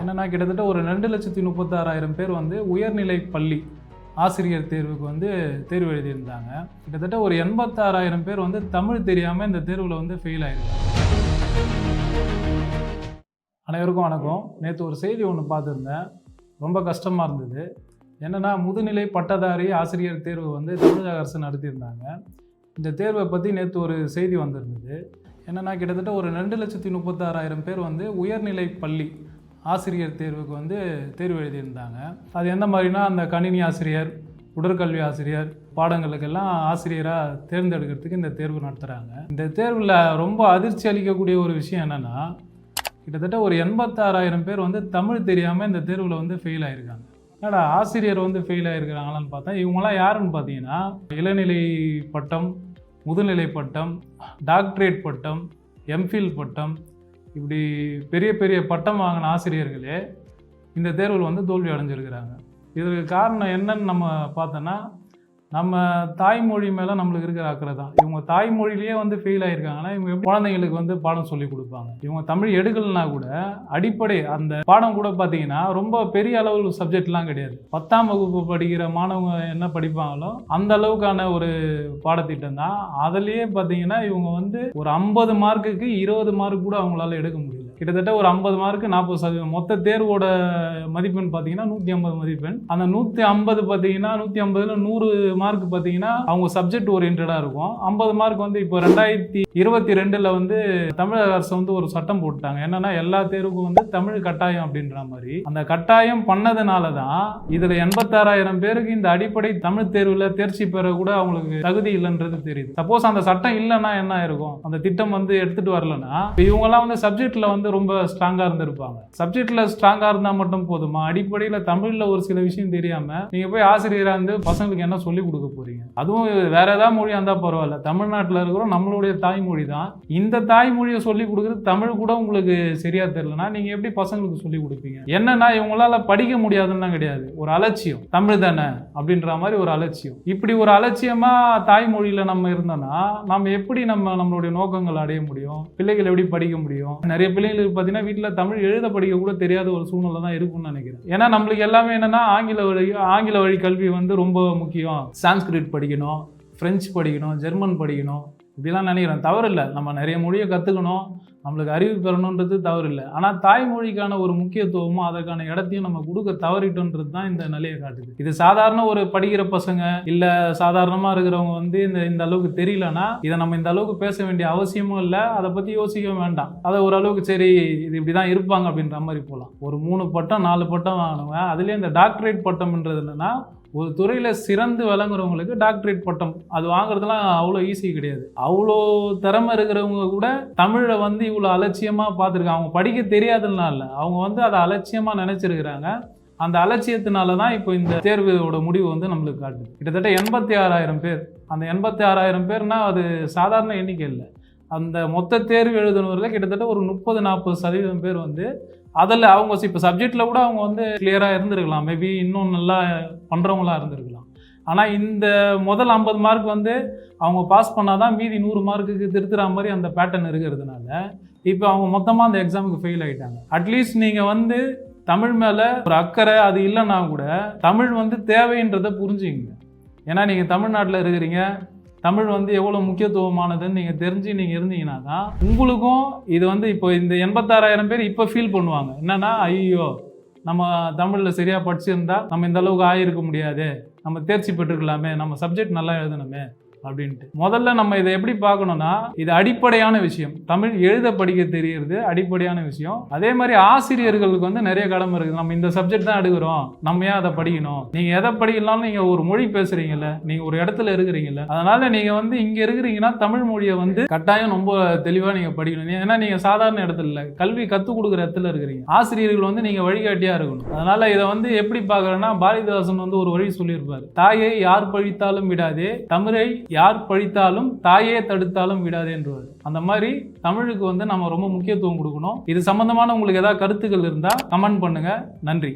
என்னன்னா கிட்டத்தட்ட ஒரு 2,36,000 பேர் வந்து உயர்நிலை பள்ளி ஆசிரியர் தேர்வுக்கு வந்து தேர்வு எழுதியிருந்தாங்க. கிட்டத்தட்ட ஒரு 86,000 பேர் வந்து தமிழ் தெரியாமல் இந்த தேர்வில் வந்து ஃபெயில் ஆகிருக்காங்க. அனைவருக்கும் வணக்கம். நேற்று ஒரு செய்தி ஒன்று பார்த்துருந்தேன், ரொம்ப கஷ்டமாக இருந்தது. என்னென்னா முதுநிலை பட்டதாரி ஆசிரியர் தேர்வு வந்து தமிழக அரசு நடத்தியிருந்தாங்க. இந்த தேர்வை பற்றி நேற்று ஒரு செய்தி வந்திருந்தது. என்னென்னா கிட்டத்தட்ட ஒரு 2,36,000 பேர் வந்து உயர்நிலை பள்ளி ஆசிரியர் தேர்வுக்கு வந்து தேர்வு எழுதியிருந்தாங்க. அது எந்த மாதிரினா, அந்த கணினி ஆசிரியர், உடற்கல்வி ஆசிரியர் பாடங்களுக்கெல்லாம் ஆசிரியராக தேர்ந்தெடுக்கிறதுக்கு இந்த தேர்வு நடத்துகிறாங்க. இந்த தேர்வில் ரொம்ப அதிர்ச்சி அளிக்கக்கூடிய ஒரு விஷயம் என்னென்னா, கிட்டத்தட்ட ஒரு 86,000 பேர் வந்து தமிழ் தெரியாமல் இந்த தேர்வில் வந்து ஃபெயில் ஆகிருக்காங்க. என்னடா ஆசிரியர் வந்து ஃபெயில் ஆகிருக்கிறாங்களான்னு பார்த்தா, இவங்களாம் யாருன்னு பார்த்தீங்கன்னா, இளநிலை பட்டம், முதுநிலை பட்டம், டாக்டரேட் பட்டம், எம்ஃபில் பட்டம், இப்படி பெரிய பெரிய பட்டம் வாங்கின ஆசிரியர்களே இந்த தேர்வில் வந்து தோல்வி அடைஞ்சிருக்கிறாங்க. இதற்கு காரணம் என்னன்னு நம்ம பார்த்தோன்னா, நம்ம தாய்மொழி மேலே நம்மளுக்கு இருக்கிற அக்கறை தான். இவங்க தாய்மொழியிலேயே வந்து ஃபெயில் ஆகிருக்காங்கன்னா இவங்க எப்படி குழந்தைங்களுக்கு வந்து பாடம் சொல்லி கொடுப்பாங்க? இவங்க தமிழ் எடுக்கலைன்னா கூட அடிப்படை அந்த பாடம் கூட பார்த்தீங்கன்னா ரொம்ப பெரிய அளவு சப்ஜெக்ட்லாம் கிடையாது. 10ஆம் வகுப்பு படிக்கிற மாணவங்க என்ன படிப்பாங்களோ அந்த அளவுக்கான ஒரு பாடத்திட்டம் தான். அதுலேயே பார்த்தீங்கன்னா இவங்க வந்து ஒரு 50 மார்க்குக்கு 20 மார்க் கூட அவங்களால எடுக்க முடியல. கிட்டத்தட்ட ஒரு 50 மார்க்கு 40%. மொத்த தேர்வோட மதிப்பெண் பார்த்தீங்கன்னா 150 மதிப்பெண். அந்த 150 பார்த்தீங்கன்னா 150ல் 100 மார்க் பார்த்தீங்கன்னா அவங்க சப்ஜெக்ட் ஓரியன்டாக இருக்கும். 50 மார்க் வந்து இப்போ 2022 வந்து தமிழக அரசு வந்து ஒரு சட்டம் போட்டாங்க. என்னன்னா எல்லா தேர்வுக்கும் வந்து தமிழ் கட்டாயம் அப்படின்ற மாதிரி. அந்த கட்டாயம் பண்ணதுனால தான் இதில் 86,000 பேருக்கு இந்த அடிப்படை தமிழ் தேர்வில் தேர்ச்சி பெற கூட அவங்களுக்கு தகுதி இல்லைன்றது தெரியுது. சப்போஸ் அந்த சட்டம் இல்லைன்னா என்ன இருக்கும்? அந்த திட்டம் வந்து எடுத்துட்டு வரலன்னா இவங்கெல்லாம் வந்து சப்ஜெக்ட்ல வந்து ரொம்ப ஸ்ட்ராங்காக இருந்திருப்பாங்க. சப்ஜெக்ட்ல ஸ்ட்ராங்காக இருந்தால் மட்டும் போதுமா? அடிப்படையில் தமிழில் ஒரு சில விஷயம் தெரியாம நீங்க போய் ஆசிரியராக இருந்து பசங்களுக்கு என்ன சொல்லி கொடுக்க போறீங்க? அதுவும் வேற ஏதாவது மொழியா இருந்தா பரவாயில்ல, தமிழ்நாட்டில் இருக்கிறோம், நம்மளுடைய தாய்மொழி தான். இந்த தாய்மொழியை சொல்லி கொடுக்குறது தமிழ் கூட உங்களுக்கு சரியா தெரியலனா நீங்க எப்படி பசங்களுக்கு சொல்லி கொடுப்பீங்க? என்னன்னா இவங்களால படிக்க முடியாதுன்னா கிடையாது, ஒரு அலட்சியம். தமிழ் தானே அப்படின்ற மாதிரி ஒரு அலட்சியம். இப்படி ஒரு அலட்சியமா தாய்மொழியில நம்ம இருந்தோம்னா நம்ம எப்படி நம்மளுடைய நோக்கங்கள் அடைய முடியும்? பிள்ளைகள் எப்படி படிக்க முடியும்? நிறைய பிள்ளைகளுக்கு பார்த்தீங்கன்னா வீட்டில் தமிழ் எழுத படிக்க கூட தெரியாத ஒரு சூழ்நிலை தான் இருக்கும்னு நினைக்கிறேன். ஏன்னா நம்மளுக்கு எல்லாமே என்னன்னா ஆங்கில வழி கல்வி வந்து ரொம்ப முக்கியம். சான்ஸ்கிரிட் படிக்கணும், பிரெஞ்சு படிக்கணும், ஜெர்மன் படிக்கணும், இப்படிலாம் நினைக்கிறேன். தவறு இல்லை, நம்ம நிறைய மொழியை கற்றுக்கணும், நம்மளுக்கு அறிவு பெறணுன்றது தவறு இல்லை. ஆனால் தாய்மொழிக்கான ஒரு முக்கியத்துவமும் அதற்கான இடத்தையும் நம்ம கொடுக்க தவறிட்டோன்றது தான் இந்த நிலையை காட்டுது. இது சாதாரண ஒரு படிக்கிற பசங்க இல்லை சாதாரணமாக இருக்கிறவங்க வந்து இந்த அளவுக்கு தெரியலன்னா இதை நம்ம இந்த அளவுக்கு பேச வேண்டிய அவசியமும் இல்லை, அதை பற்றி யோசிக்க வேண்டாம். அதை ஓரளவுக்கு சரி இது இப்படி தான் இருப்பாங்க அப்படின்ற மாதிரி போகலாம். ஒரு 3 பட்டம் 4 பட்டம் வாங்கினவங்க, அதுலேயே இந்த டாக்டரேட் பட்டம்ன்றது என்னன்னா ஒரு துறையில் சிறந்து விளங்குறவங்களுக்கு டாக்டரேட் பட்டம் அது வாங்குறதுலாம் அவ்வளோ ஈஸி கிடையாது. அவ்வளோ திறமை இருக்கிறவங்க கூட தமிழை வந்து இவ்வளோ அலட்சியமாக பார்த்துருக்காங்க. அவங்க படிக்க தெரியாதுன்னா இல்லை, அவங்க வந்து அதை அலட்சியமாக நினச்சிருக்கிறாங்க. அந்த அலட்சியத்தினால தான் இப்போ இந்த தேர்வோட முடிவு வந்து நம்மளுக்கு காட்டுது. கிட்டத்தட்ட 86,000 பேர். அந்த 86,000 பேர்னா அது சாதாரண எண்ணிக்கை இல்லை. அந்த மொத்த தேர்வு எழுதுனவர்கள் கிட்டத்தட்ட ஒரு 30-40% பேர் வந்து அதில் அவங்க இப்போ சப்ஜெக்டில் கூட அவங்க வந்து கிளியராக இருந்திருக்கலாம், மேபி இன்னும் நல்லா பண்ணுறவங்களாக இருந்திருக்கலாம். ஆனால் இந்த முதல் 50 மார்க் வந்து அவங்க பாஸ் பண்ணால் தான் மீதி 100 மார்க்குக்கு திருத்துற மாதிரி அந்த பேட்டர்ன் இருக்கிறதுனால இப்போ அவங்க மொத்தமாக அந்த எக்ஸாமுக்கு ஃபெயில் ஆகிட்டாங்க. அட்லீஸ்ட் நீங்கள் வந்து தமிழ் மேலே ஒரு அக்கறை அது இல்லைன்னா கூட தமிழ் வந்து தேவைன்றதை புரிஞ்சுங்க. ஏன்னா நீங்கள் தமிழ்நாட்டில் இருக்கிறீங்க, தமிழ் வந்து எவ்வளோ முக்கியத்துவமானதுன்னு நீங்கள் தெரிஞ்சு நீங்கள் இருந்தீங்கன்னா தான் உங்களுக்கும் இது வந்து இப்போ இந்த 86,000 பேர் இப்போ ஃபீல் பண்ணுவாங்க. என்னன்னா ஐயோ நம்ம தமிழில் சரியாக படிச்சிருந்தா நம்ம இந்த அளவுக்கு ஆகிருக்க முடியாது, நம்ம தேர்ச்சி பெற்றுக்கலாமே, நம்ம சப்ஜெக்ட் நல்லா எழுதணுமே அப்படின்ட்டு. முதல்ல நம்ம இதை எப்படி பார்க்கணும்னா, இது அடிப்படையான விஷயம். தமிழ் எழுத படிக்க தெரியறது அடிப்படையான விஷயம். அதே மாதிரி ஆசிரியர்களுக்கு வந்து நிறைய கடமை இருக்குது. நம்ம இந்த சப்ஜெக்ட் தான் எடுக்கிறோம், நம்ம ஏன் அதை படிக்கணும்? நீங்கள் எதை படிக்கலாம்னு நீங்கள் ஒரு மொழி பேசுகிறீங்கல்ல, நீங்கள் ஒரு இடத்துல இருக்கிறீங்கல்ல, அதனால் நீங்கள் வந்து இங்கே இருக்கிறீங்கன்னா தமிழ் மொழியை வந்து கட்டாயம் ரொம்ப தெளிவாக நீங்கள் படிக்கணும். ஏன்னா நீங்கள் சாதாரண இடத்துல இல்லை, கல்வி கற்றுக் கொடுக்குற இடத்துல இருக்கிறீங்க. ஆசிரியர்கள் வந்து நீங்கள் வழிகாட்டியாக இருக்கணும். அதனால் இதை வந்து எப்படி பார்க்குறேன்னா, பாரதிதாசன் வந்து ஒரு வழி சொல்லியிருப்பார், தாயை யார் பழித்தாலும் விடாதே, தமிழை யார் பழித்தாலும் தாயே தடுத்தாலும் விடாது என்றுவார். அந்த மாதிரி தமிழுக்கு வந்து நம்ம ரொம்ப முக்கியத்துவம் கொடுக்கணும். இது சம்பந்தமான உங்களுக்கு ஏதாவது கருத்துக்கள் இருந்தால் கமெண்ட் பண்ணுங்க. நன்றி.